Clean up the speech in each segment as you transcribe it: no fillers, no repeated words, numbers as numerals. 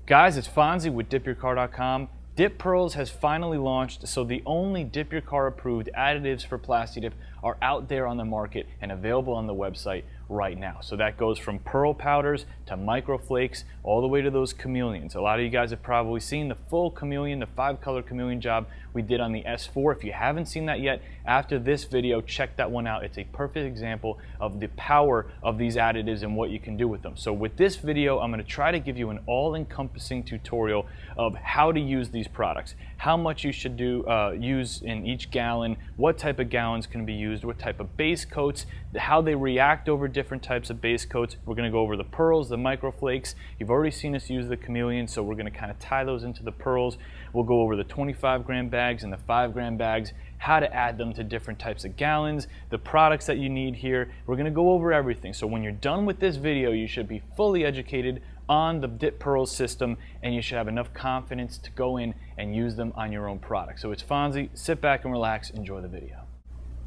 Guys, it's Fonzie with DipYourCar.com. DipPearls has finally launched, so the only DipYourCar approved additives for Plasti Dip are out there on the market and available on the website right now. So that goes from pearl powders to micro flakes all the way to those chameleons. A lot of you guys have probably seen the full chameleon, the 5-color chameleon job we did on the S4. If you haven't seen that yet, after this video, check that one out. It's a perfect example of the power of these additives and what you can do with them. So with this video, I'm going to try to give you an all-encompassing tutorial of how to use these products, how much you should use in each gallon, what type of gallons can be used, what type of base coats, how they react over different types of base coats. We're going to go over the pearls, the micro flakes. You've already seen us use the chameleon, so we're going to kind of tie those into the pearls. We'll go over the 25-gram bags and the 5-gram bags, how to add them to different types of gallons, the products that you need here. We're going to go over everything. So when you're done with this video, you should be fully educated on the DipPearls system, and you should have enough confidence to go in and use them on your own product. So it's Fonzie. Sit back and relax. Enjoy the video.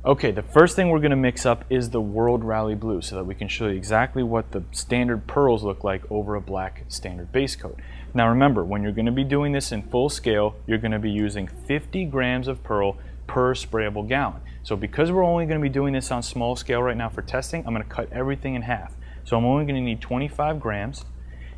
Okay, the first thing we're going to mix up is the World Rally Blue so that we can show you exactly what the standard pearls look like over a black standard base coat. Now remember, when you're going to be doing this in full scale, you're going to be using 50 grams of pearl per sprayable gallon. So because we're only going to be doing this on small scale right now for testing, I'm going to cut everything in half. So I'm only going to need 25 grams.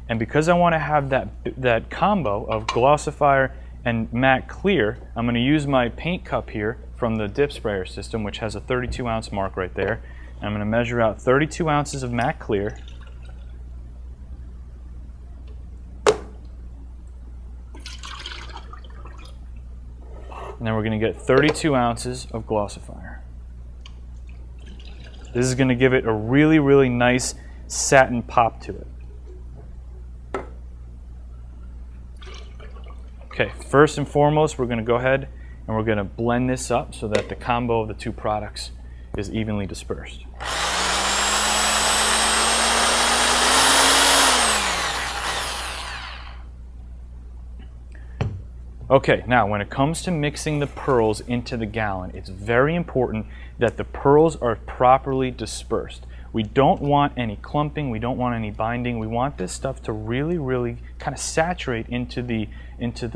And because I want to have that combo of glossifier and matte clear, I'm going to use my paint cup here from the Dip Sprayer system, which has a 32-ounce mark right there. And I'm going to measure out 32 ounces of matte clear. And then we're going to get 32 ounces of glossifier. This is going to give it a really, really nice satin pop to it. Okay, first and foremost, we're going to go ahead and we're going to blend this up so that the combo of the two products is evenly dispersed. Okay, now when it comes to mixing the pearls into the gallon, it's very important that the pearls are properly dispersed. We don't want any clumping, we don't want any binding. We want this stuff to really, really kind of saturate into the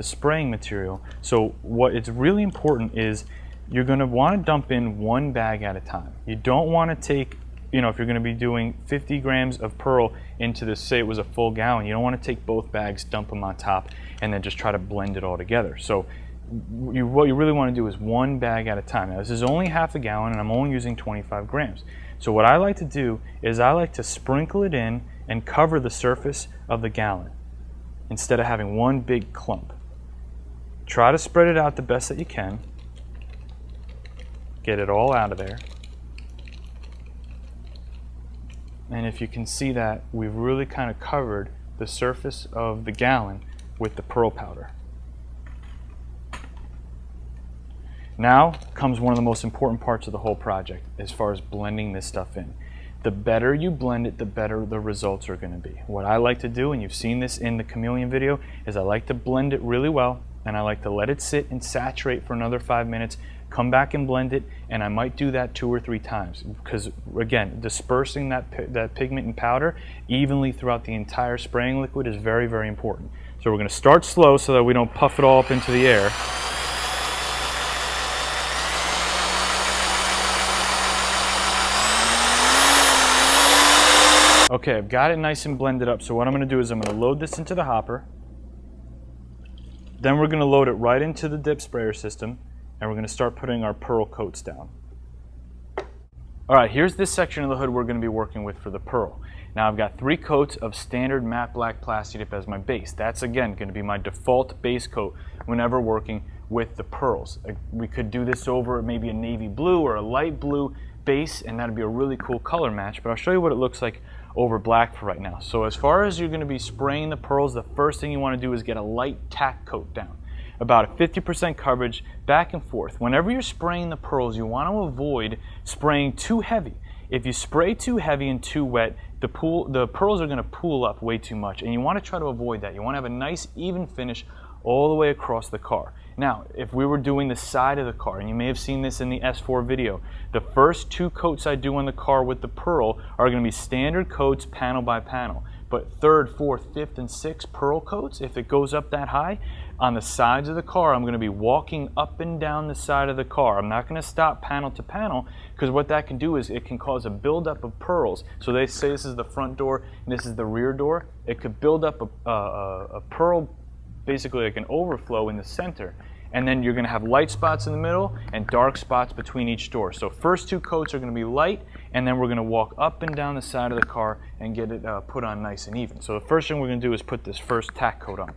spraying material. So what it's really important is you're going to want to dump in one bag at a time. You don't want to take, if you're going to be doing 50 grams of pearl into this, say it was a full gallon, you don't want to take both bags, dump them on top, and then just try to blend it all together. So what you really want to do is one bag at a time. Now this is only half a gallon and I'm only using 25 grams. So what I like to do is I like to sprinkle it in and cover the surface of the gallon instead of having one big clump. Try to spread it out the best that you can. Get it all out of there. And if you can see that, we've really kind of covered the surface of the gallon with the pearl powder. Now comes one of the most important parts of the whole project as far as blending this stuff in. The better you blend it, the better the results are going to be. What I like to do, and you've seen this in the chameleon video, is I like to blend it really well and I like to let it sit and saturate for another 5 minutes, come back and blend it, and I might do that 2 or 3 times because, again, dispersing that pigment and powder evenly throughout the entire spraying liquid is very, very important. So we're going to start slow so that we don't puff it all up into the air. Okay, I've got it nice and blended up, so what I'm going to do is I'm going to load this into the hopper. Then we're going to load it right into the dip sprayer system, and we're going to start putting our pearl coats down. Alright, here's this section of the hood we're going to be working with for the pearl. Now I've got 3 coats of standard matte black Plasti Dip as my base. That's again going to be my default base coat whenever working with the pearls. We could do this over maybe a navy blue or a light blue base, and that'd be a really cool color match, but I'll show you what it looks like over black for right now. So as far as you're going to be spraying the pearls, the first thing you want to do is get a light tack coat down. About a 50% coverage back and forth. Whenever you're spraying the pearls, you want to avoid spraying too heavy. If you spray too heavy and too wet, the pearls are going to pool up way too much, and you want to try to avoid that. You want to have a nice even finish all the way across the car. Now, if we were doing the side of the car, and you may have seen this in the S4 video, the first 2 coats I do on the car with the pearl are going to be standard coats panel by panel. but 3rd, 4th, 5th, and 6th pearl coats, if it goes up that high, on the sides of the car, I'm going to be walking up and down the side of the car. I'm not going to stop panel to panel, because what that can do is it can cause a buildup of pearls. So they say this is the front door and this is the rear door. It could build up a pearl, basically like an overflow in the center. And then you're going to have light spots in the middle and dark spots between each door. So first 2 coats are going to be light, and then we're going to walk up and down the side of the car and get it put on nice and even. So the first thing we're going to do is put this first tack coat on.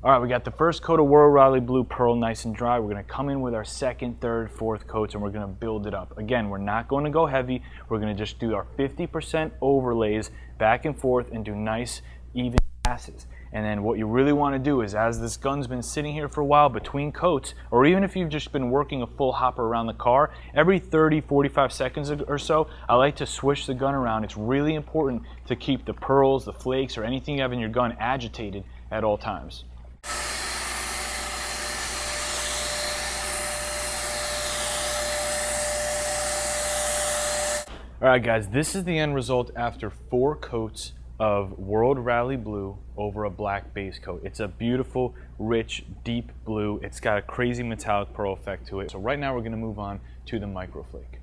All right, we got the first coat of World Rally Blue Pearl nice and dry. We're going to come in with our 2nd, 3rd, 4th coats, and we're going to build it up. Again, we're not going to go heavy. We're going to just do our 50% overlays back and forth and do nice, even passes. And then what you really want to do is, as this gun's been sitting here for a while between coats, or even if you've just been working a full hopper around the car, every 30, 45 seconds or so, I like to swish the gun around. It's really important to keep the pearls, the flakes, or anything you have in your gun agitated at all times. Alright guys, this is the end result after 4 coats of World Rally Blue over a black base coat. It's a beautiful, rich, deep blue. It's got a crazy metallic pearl effect to it. So right now we're going to move on to the microflake.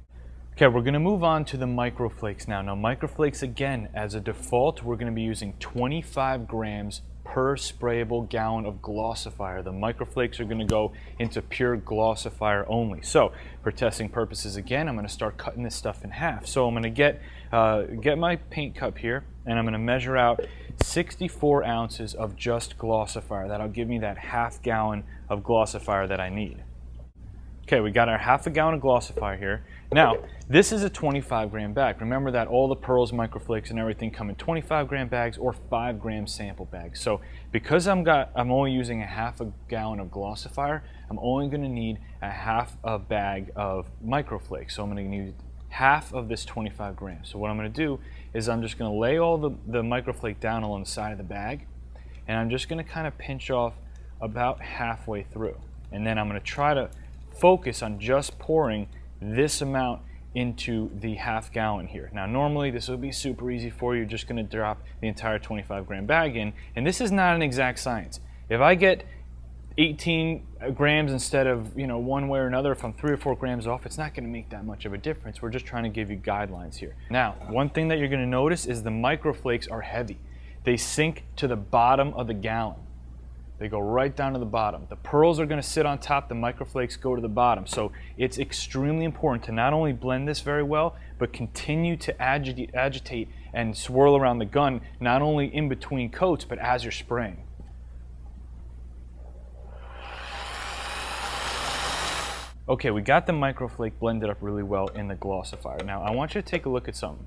Okay, we're going to move on to the microflakes now. Now microflakes, again, as a default, we're going to be using 25 grams per sprayable gallon of glossifier. The microflakes are going to go into pure glossifier only. So for testing purposes, again, I'm going to start cutting this stuff in half. So I'm going to get my paint cup here, and I'm going to measure out 64 ounces of just glossifier. That'll give me that ½ gallon of glossifier that I need. Okay, we got our ½ gallon of glossifier here. Now, this is a 25 gram bag. Remember that all the pearls, microflakes, and everything come in 25 gram bags or 5 gram sample bags. So because I'm only using a ½ gallon of glossifier, I'm only going to need a ½ bag of microflakes. So I'm going to need half of this 25 grams. So what I'm going to do is I'm just going to lay all the microflake down along the side of the bag, and I'm just going to kind of pinch off about halfway through. And then I'm going to try to focus on just pouring this amount into the ½ gallon here. Now normally this will be super easy for you. You're just going to drop the entire 25 gram bag in, and this is not an exact science. If I get 18 grams instead of, one way or another, if I'm 3 or 4 grams off, it's not going to make that much of a difference. We're just trying to give you guidelines here. Now, one thing that you're going to notice is the microflakes are heavy. They sink to the bottom of the gallon. They go right down to the bottom. The pearls are going to sit on top, the microflakes go to the bottom. So it's extremely important to not only blend this very well, but continue to agitate and swirl around the gun, not only in between coats, but as you're spraying. Okay, we got the microflake blended up really well in the glossifier. Now I want you to take a look at something.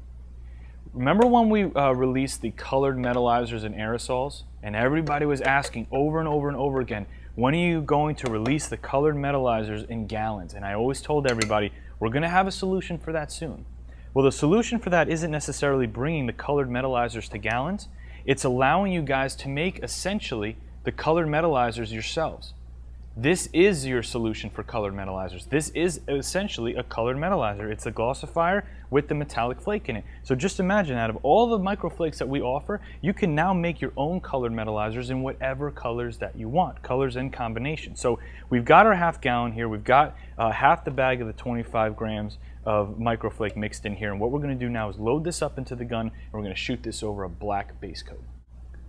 Remember when we released the colored metallizers and aerosols, and everybody was asking over and over and over again, when are you going to release the colored metallizers in gallons? And I always told everybody, we're going to have a solution for that soon. Well, the solution for that isn't necessarily bringing the colored metallizers to gallons. It's allowing you guys to make essentially the colored metallizers yourselves. This is your solution for colored metallizers. This is essentially a colored metallizer. It's a glossifier with the metallic flake in it. So just imagine, out of all the microflakes that we offer, you can now make your own colored metallizers in whatever colors that you want, colors and combinations. So we've got our ½ gallon here. We've got half the bag of the 25 grams of microflake mixed in here. And what we're going to do now is load this up into the gun, and we're going to shoot this over a black base coat.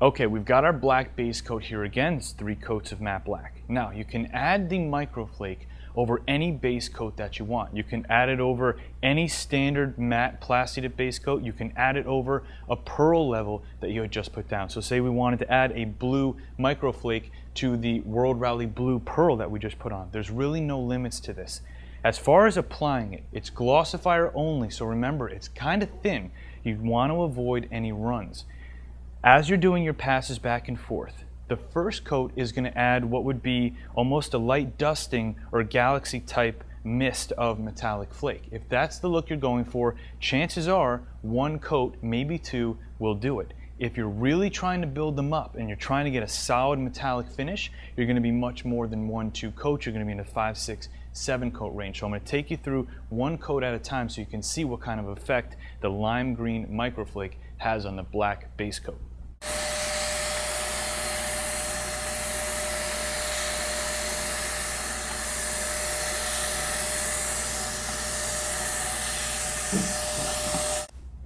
Okay, we've got our black base coat here again. It's 3 coats of matte black. Now, you can add the microflake over any base coat that you want. You can add it over any standard matte Plasti Dip base coat. You can add it over a pearl level that you had just put down. So say we wanted to add a blue microflake to the World Rally Blue Pearl that we just put on. There's really no limits to this. As far as applying it, it's glossifier only, so remember, it's kind of thin. You want to avoid any runs. As you're doing your passes back and forth, the first coat is going to add what would be almost a light dusting or galaxy type mist of metallic flake. If that's the look you're going for, chances are 1 coat, maybe 2, will do it. If you're really trying to build them up and you're trying to get a solid metallic finish, you're going to be much more than 1-2 coats. You're going to be in the 5, 6, 7 coat range. So I'm going to take you through one coat at a time so you can see what kind of effect the lime green microflake has on the black base coat.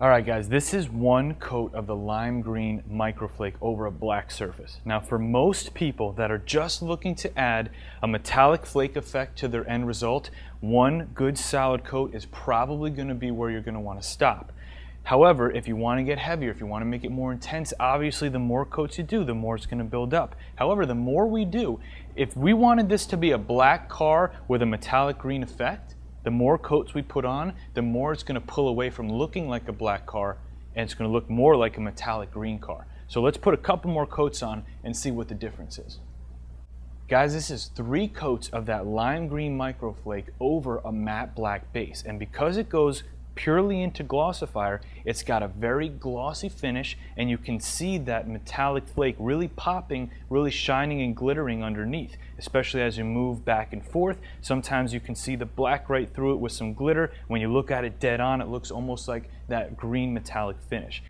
Alright guys, this is one coat of the lime green microflake over a black surface. Now for most people that are just looking to add a metallic flake effect to their end result, one good solid coat is probably going to be where you're going to want to stop. However, if you want to get heavier, if you want to make it more intense, obviously the more coats you do, the more it's going to build up. However, the more we do, if we wanted this to be a black car with a metallic green effect, the more coats we put on, the more it's going to pull away from looking like a black car, and it's going to look more like a metallic green car. So let's put a couple more coats on and see what the difference is. Guys, this is 3 coats of that lime green microflake over a matte black base, and because it goes purely into glossifier, it's got a very glossy finish, and you can see that metallic flake really popping, really shining and glittering underneath, especially as you move back and forth. Sometimes you can see the black right through it with some glitter. When you look at it dead on, it looks almost like that green metallic finish.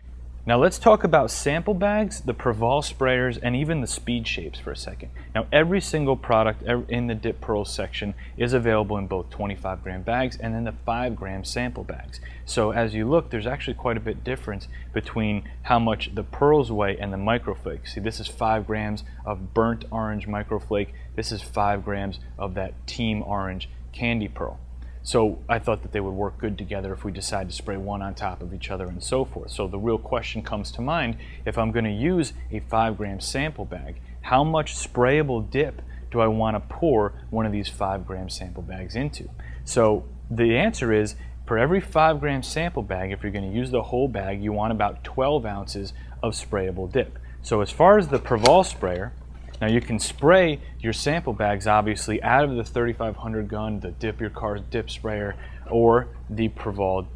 Now let's talk about sample bags, the Praval sprayers, and even the speed shapes for a second. Now every single product in the DipPearls section is available in both 25-gram bags and then the 5-gram sample bags. So as you look, there's actually quite a bit difference between how much the pearls weigh and the microflake. See, this is 5 grams of burnt orange microflake. This is 5 grams of that team orange candy pearl. So I thought that they would work good together if we decide to spray one on top of each other and so forth. So the real question comes to mind, if I'm going to use a 5-gram sample bag, how much sprayable dip do I want to pour one of these 5-gram sample bags into? So the answer is, for every 5-gram sample bag, if you're going to use the whole bag, you want about 12 ounces of sprayable dip. So as far as the Praval sprayer, now you can spray your sample bags obviously out of the 3500 gun, the DipYourCar dip sprayer, or the Preval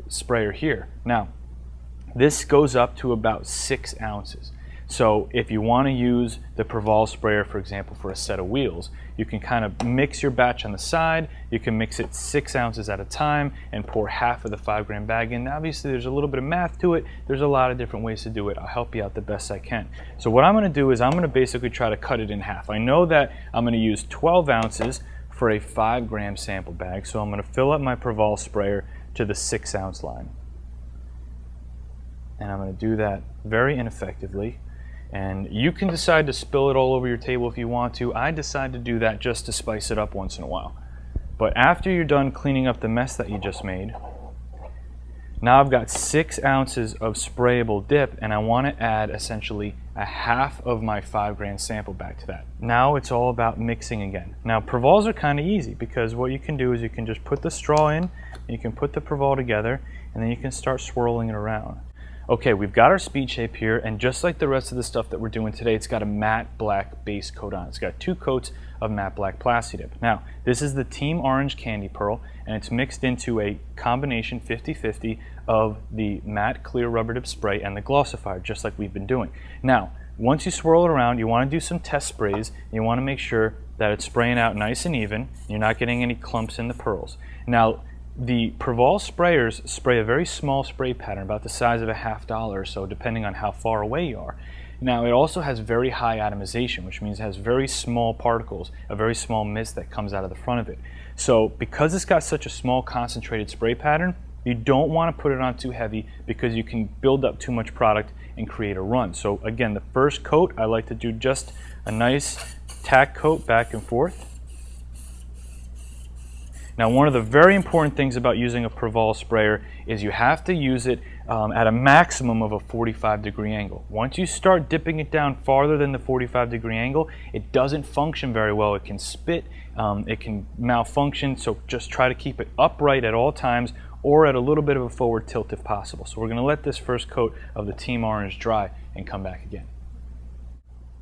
sprayer here. Now this goes up to about 6 ounces. So if you want to use the Praval sprayer, for example, for a set of wheels, you can kind of mix your batch on the side. You can mix it 6 ounces at a time and pour half of the 5-gram bag in. Obviously there's a little bit of math to it. There's a lot of different ways to do it. I'll help you out the best I can. So what I'm going to do is I'm going to basically try to cut it in half. I know that I'm going to use 12 ounces for a 5-gram sample bag, so I'm going to fill up my Praval sprayer to the 6-ounce line. And I'm going to do that very ineffectively. And you can decide to spill it all over your table if you want to. I decide to do that just to spice it up once in a while. But after you're done cleaning up the mess that you just made, now I've got 6 ounces of sprayable dip, and I want to add essentially a half of my 5-gram sample bag to that. Now it's all about mixing again. Now Prevals are kind of easy, because what you can do is you can just put the straw in, you can put the Preval together, and then you can start swirling it around. Okay, we've got our speed shape here, and just like the rest of the stuff that we're doing today, it's got a matte black base coat on. It's got 2 coats of matte black Plasti Dip. Now, this is the Team Orange Candy Pearl, and it's mixed into a combination 50-50 of the matte clear rubber dip spray and the glossifier, just like we've been doing. Now, once you swirl it around, you want to do some test sprays. You want to make sure that it's spraying out nice and even. You're not getting any clumps in the pearls. Now, the Praval sprayers spray a very small spray pattern, about the size of a $50 or so, depending on how far away you are. Now, it also has very high atomization, which means it has very small particles, a very small mist that comes out of the front of it. So because it's got such a small concentrated spray pattern, you don't want to put it on too heavy, because you can build up too much product and create a run. So again, the first coat, I like to do just a nice tack coat back and forth. Now, one of the very important things about using a Praval sprayer is you have to use it at a maximum of a 45-degree angle. Once you start dipping it down farther than the 45-degree angle, it doesn't function very well. It can spit, it can malfunction, so just try to keep it upright at all times, or at a little bit of a forward tilt if possible. So we're going to let this first coat of the Team Orange dry and come back again.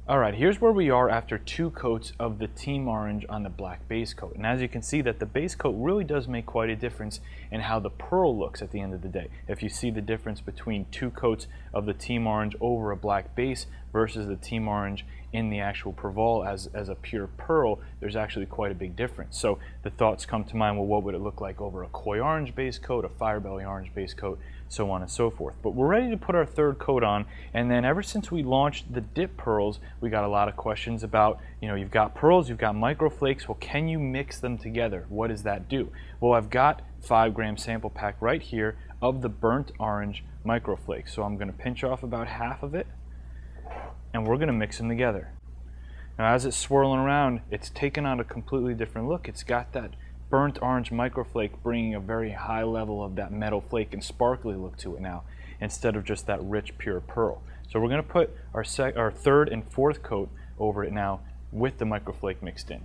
All right, here's where we are after 2 coats of the team orange on the black base coat. And as you can see, that the base coat really does make quite a difference in how the pearl looks at the end of the day. If you see the difference between 2 coats of the team orange over a black base versus the team orange in the actual Preval as a pure pearl, there's actually quite a big difference. So the thoughts come to mind, well, what would it look like over a koi orange base coat, a firebelly orange base coat, so on and so forth. But we're ready to put our 3rd coat on, and then ever since we launched the DipPearls, we got a lot of questions about, you've got pearls, you've got micro flakes, well, can you mix them together? What does that do? Well, I've got 5-gram sample pack right here of the burnt orange micro flakes. So I'm going to pinch off about half of it, and we're going to mix them together. Now, as it's swirling around, it's taken on a completely different look. It's got that burnt orange microflake bringing a very high level of that metal flake and sparkly look to it now, instead of just that rich pure pearl. So we're going to put our 3rd and 4th coat over it now with the microflake mixed in.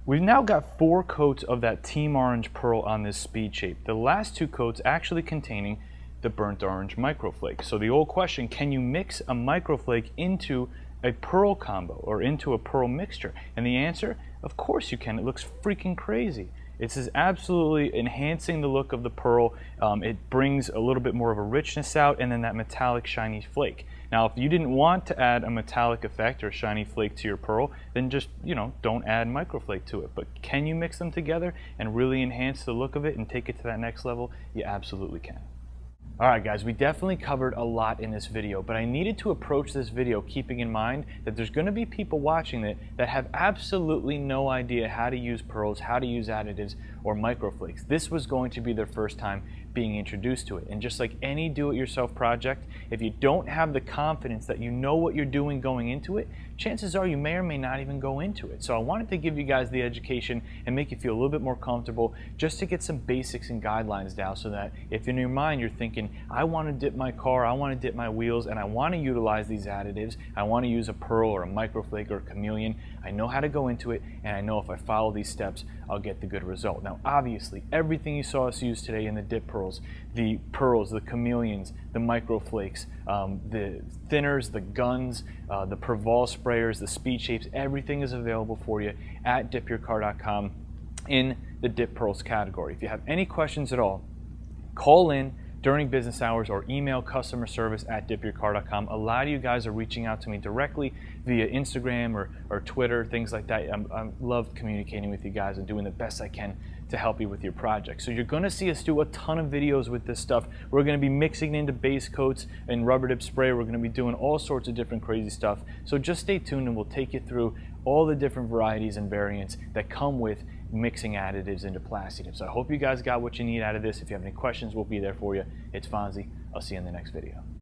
We've now got 4 coats of that team orange pearl on this speed shape. The last 2 coats actually containing the burnt orange microflake. So the old question, can you mix a microflake into a pearl combo or into a pearl mixture? And the answer, of course you can. It looks freaking crazy. This is absolutely enhancing the look of the pearl. It brings a little bit more of a richness out, and then that metallic shiny flake. Now, if you didn't want to add a metallic effect or a shiny flake to your pearl, then just, don't add microflake to it. But can you mix them together and really enhance the look of it and take it to that next level? You absolutely can. Alright guys, we definitely covered a lot in this video, but I needed to approach this video keeping in mind that there's going to be people watching it that have absolutely no idea how to use pearls, how to use additives, or microflakes. This was going to be their first time being introduced to it. And just like any do-it-yourself project, if you don't have the confidence that you know what you're doing going into it, chances are you may or may not even go into it. So I wanted to give you guys the education and make you feel a little bit more comfortable just to get some basics and guidelines down, so that if in your mind you're thinking, I want to dip my car, I want to dip my wheels, and I want to utilize these additives, I want to use a pearl or a microflake or a chameleon, I know how to go into it, and I know if I follow these steps, I'll get the good result. Now obviously, everything you saw us use today in the DipPearls, the chameleons, the microflakes, the thinners, the guns, the Praval sprayers, the speed shapes, everything is available for you at DipYourCar.com in the DipPearls category. If you have any questions at all, call in during business hours or email CustomerService@DipYourCar.com. A lot of you guys are reaching out to me directly via Instagram or Twitter, things like that. I love communicating with you guys and doing the best I can to help you with your project. So you're going to see us do a ton of videos with this stuff. We're going to be mixing into base coats and rubber dip spray. We're going to be doing all sorts of different crazy stuff. So just stay tuned and we'll take you through all the different varieties and variants that come with mixing additives into Plasti Dip. So I hope you guys got what you need out of this. If you have any questions, we'll be there for you. It's Fonzie. I'll see you in the next video.